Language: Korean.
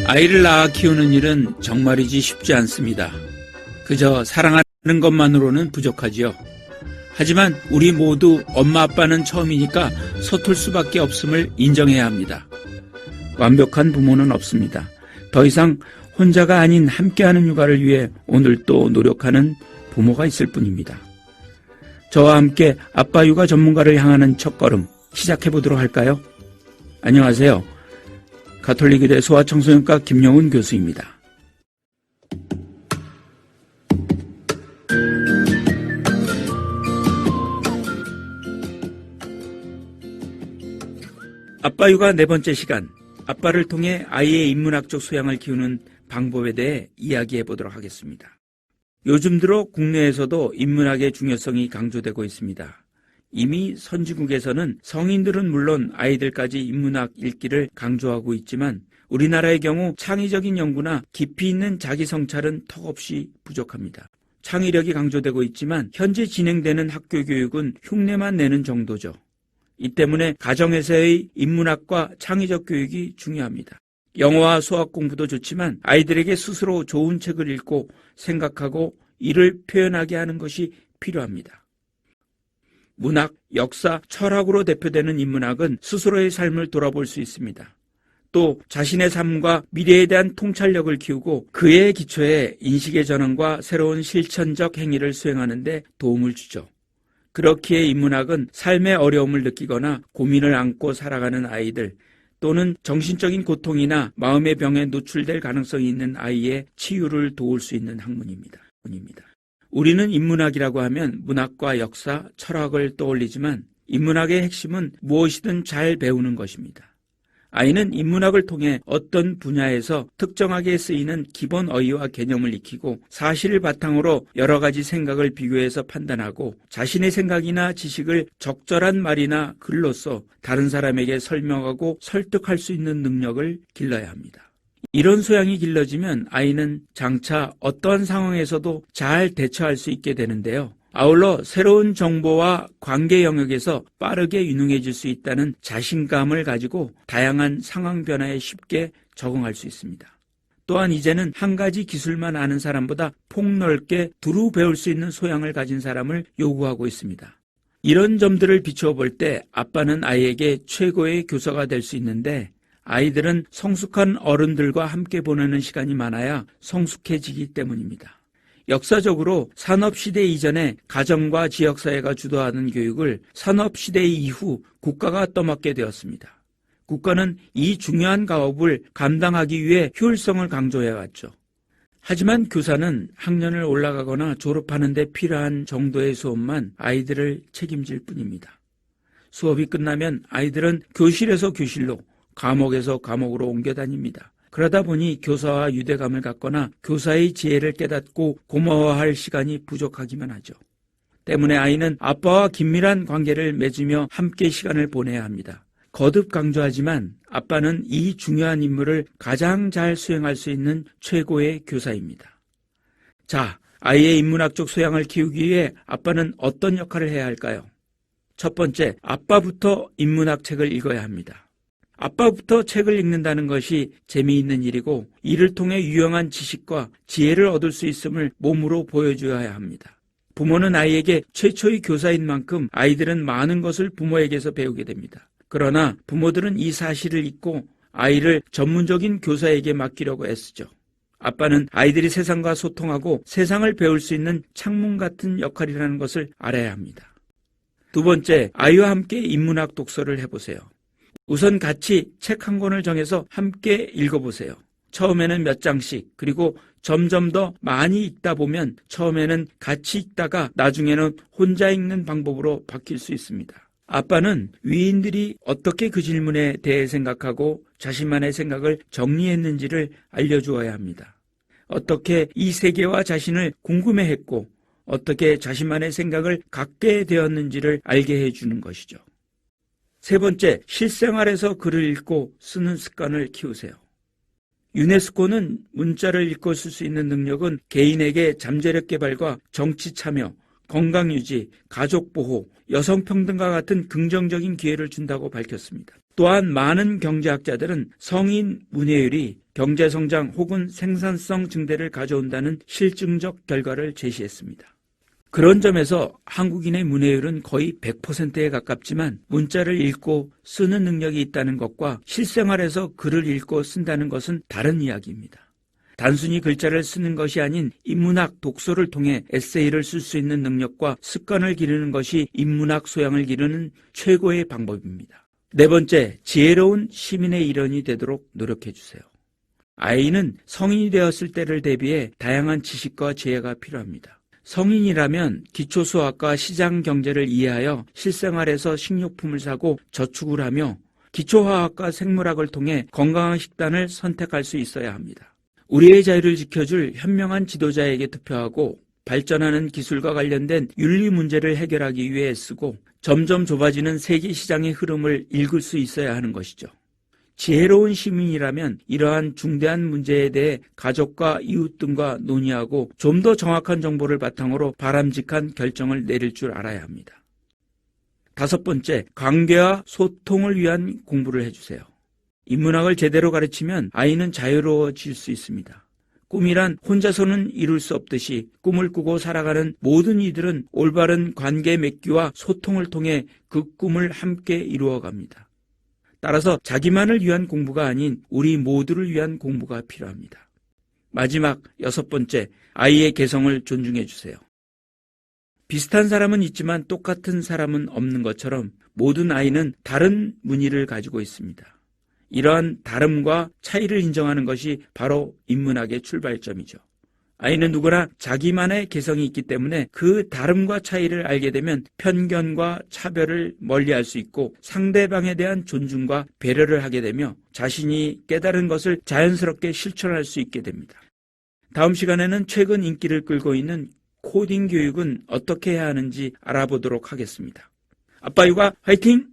아이를 낳아 키우는 일은 정말이지 쉽지 않습니다. 그저 사랑하는 것만으로는 부족하지요. 하지만 우리 모두 엄마 아빠는 처음이니까 서툴 수밖에 없음을 인정해야 합니다. 완벽한 부모는 없습니다. 더 이상 혼자가 아닌 함께하는 육아를 위해 오늘 또 노력하는 부모가 있을 뿐입니다. 저와 함께 아빠 육아 전문가를 향하는 첫걸음 시작해보도록 할까요? 안녕하세요. 가톨릭의대 소아청소년과 김영훈 교수입니다. 아빠 육아 네 번째 시간, 아빠를 통해 아이의 인문학적 소양을 키우는 방법에 대해 이야기해 보도록 하겠습니다. 요즘 들어 국내에서도 인문학의 중요성이 강조되고 있습니다. 이미 선진국에서는 성인들은 물론 아이들까지 인문학 읽기를 강조하고 있지만 우리나라의 경우 창의적인 연구나 깊이 있는 자기 성찰은 턱없이 부족합니다. 창의력이 강조되고 있지만 현재 진행되는 학교 교육은 흉내만 내는 정도죠. 이 때문에 가정에서의 인문학과 창의적 교육이 중요합니다. 영어와 수학 공부도 좋지만 아이들에게 스스로 좋은 책을 읽고 생각하고 이를 표현하게 하는 것이 필요합니다. 문학, 역사, 철학으로 대표되는 인문학은 스스로의 삶을 돌아볼 수 있습니다. 또 자신의 삶과 미래에 대한 통찰력을 키우고 그에 기초해 인식의 전환과 새로운 실천적 행위를 수행하는 데 도움을 주죠. 그렇기에 인문학은 삶의 어려움을 느끼거나 고민을 안고 살아가는 아이들 또는 정신적인 고통이나 마음의 병에 노출될 가능성이 있는 아이의 치유를 도울 수 있는 학문입니다. 우리는 인문학이라고 하면 문학과 역사, 철학을 떠올리지만 인문학의 핵심은 무엇이든 잘 배우는 것입니다. 아이는 인문학을 통해 어떤 분야에서 특정하게 쓰이는 기본 어휘와 개념을 익히고 사실을 바탕으로 여러 가지 생각을 비교해서 판단하고 자신의 생각이나 지식을 적절한 말이나 글로써 다른 사람에게 설명하고 설득할 수 있는 능력을 길러야 합니다. 이런 소양이 길러지면 아이는 장차 어떠한 상황에서도 잘 대처할 수 있게 되는데요. 아울러 새로운 정보와 관계 영역에서 빠르게 유능해질 수 있다는 자신감을 가지고 다양한 상황 변화에 쉽게 적응할 수 있습니다. 또한 이제는 한 가지 기술만 아는 사람보다 폭넓게 두루 배울 수 있는 소양을 가진 사람을 요구하고 있습니다. 이런 점들을 비추어 볼 때 아빠는 아이에게 최고의 교사가 될 수 있는데 아이들은 성숙한 어른들과 함께 보내는 시간이 많아야 성숙해지기 때문입니다. 역사적으로 산업시대 이전에 가정과 지역사회가 주도하는 교육을 산업시대 이후 국가가 떠맡게 되었습니다. 국가는 이 중요한 가업을 감당하기 위해 효율성을 강조해왔죠. 하지만 교사는 학년을 올라가거나 졸업하는 데 필요한 정도의 수업만 아이들을 책임질 뿐입니다. 수업이 끝나면 아이들은 교실에서 교실로, 과목에서 과목으로 옮겨 다닙니다. 그러다 보니 교사와 유대감을 갖거나 교사의 지혜를 깨닫고 고마워할 시간이 부족하기만 하죠. 때문에 아이는 아빠와 긴밀한 관계를 맺으며 함께 시간을 보내야 합니다. 거듭 강조하지만 아빠는 이 중요한 임무를 가장 잘 수행할 수 있는 최고의 교사입니다. 자, 아이의 인문학적 소양을 키우기 위해 아빠는 어떤 역할을 해야 할까요? 첫 번째, 아빠부터 인문학 책을 읽어야 합니다. 아빠부터 책을 읽는다는 것이 재미있는 일이고 이를 통해 유용한 지식과 지혜를 얻을 수 있음을 몸으로 보여줘야 합니다. 부모는 아이에게 최초의 교사인 만큼 아이들은 많은 것을 부모에게서 배우게 됩니다. 그러나 부모들은 이 사실을 잊고 아이를 전문적인 교사에게 맡기려고 애쓰죠. 아빠는 아이들이 세상과 소통하고 세상을 배울 수 있는 창문 같은 역할이라는 것을 알아야 합니다. 두 번째, 아이와 함께 인문학 독서를 해보세요. 우선 같이 책 한 권을 정해서 함께 읽어보세요. 처음에는 몇 장씩, 그리고 점점 더 많이 읽다 보면 처음에는 같이 읽다가 나중에는 혼자 읽는 방법으로 바뀔 수 있습니다. 아빠는 위인들이 어떻게 그 질문에 대해 생각하고 자신만의 생각을 정리했는지를 알려주어야 합니다. 어떻게 이 세계와 자신을 궁금해했고 어떻게 자신만의 생각을 갖게 되었는지를 알게 해주는 것이죠. 세 번째, 실생활에서 글을 읽고 쓰는 습관을 키우세요. 유네스코는 문자를 읽고 쓸 수 있는 능력은 개인에게 잠재력 개발과 정치 참여, 건강유지, 가족보호, 여성평등과 같은 긍정적인 기회를 준다고 밝혔습니다. 또한 많은 경제학자들은 성인 문예율이 경제성장 혹은 생산성 증대를 가져온다는 실증적 결과를 제시했습니다. 그런 점에서 한국인의 문예율은 거의 100%에 가깝지만 문자를 읽고 쓰는 능력이 있다는 것과 실생활에서 글을 읽고 쓴다는 것은 다른 이야기입니다. 단순히 글자를 쓰는 것이 아닌 인문학 독서를 통해 에세이를 쓸 수 있는 능력과 습관을 기르는 것이 인문학 소양을 기르는 최고의 방법입니다. 네 번째, 지혜로운 시민의 일원이 되도록 노력해 주세요. 아이는 성인이 되었을 때를 대비해 다양한 지식과 지혜가 필요합니다. 성인이라면 기초수학과 시장 경제를 이해하여 실생활에서 식료품을 사고 저축을 하며 기초화학과 생물학을 통해 건강한 식단을 선택할 수 있어야 합니다. 우리의 자유를 지켜줄 현명한 지도자에게 투표하고 발전하는 기술과 관련된 윤리 문제를 해결하기 위해 쓰고 점점 좁아지는 세계 시장의 흐름을 읽을 수 있어야 하는 것이죠. 지혜로운 시민이라면 이러한 중대한 문제에 대해 가족과 이웃 등과 논의하고 좀 더 정확한 정보를 바탕으로 바람직한 결정을 내릴 줄 알아야 합니다. 다섯 번째, 관계와 소통을 위한 공부를 해주세요. 인문학을 제대로 가르치면 아이는 자유로워질 수 있습니다. 꿈이란 혼자서는 이룰 수 없듯이 꿈을 꾸고 살아가는 모든 이들은 올바른 관계 맺기와 소통을 통해 그 꿈을 함께 이루어갑니다. 따라서 자기만을 위한 공부가 아닌 우리 모두를 위한 공부가 필요합니다. 마지막 여섯 번째, 아이의 개성을 존중해 주세요. 비슷한 사람은 있지만 똑같은 사람은 없는 것처럼 모든 아이는 다른 무늬를 가지고 있습니다. 이러한 다름과 차이를 인정하는 것이 바로 인문학의 출발점이죠. 아이는 누구나 자기만의 개성이 있기 때문에 그 다름과 차이를 알게 되면 편견과 차별을 멀리할 수 있고 상대방에 대한 존중과 배려를 하게 되며 자신이 깨달은 것을 자연스럽게 실천할 수 있게 됩니다. 다음 시간에는 최근 인기를 끌고 있는 코딩 교육은 어떻게 해야 하는지 알아보도록 하겠습니다. 아빠 육아 화이팅!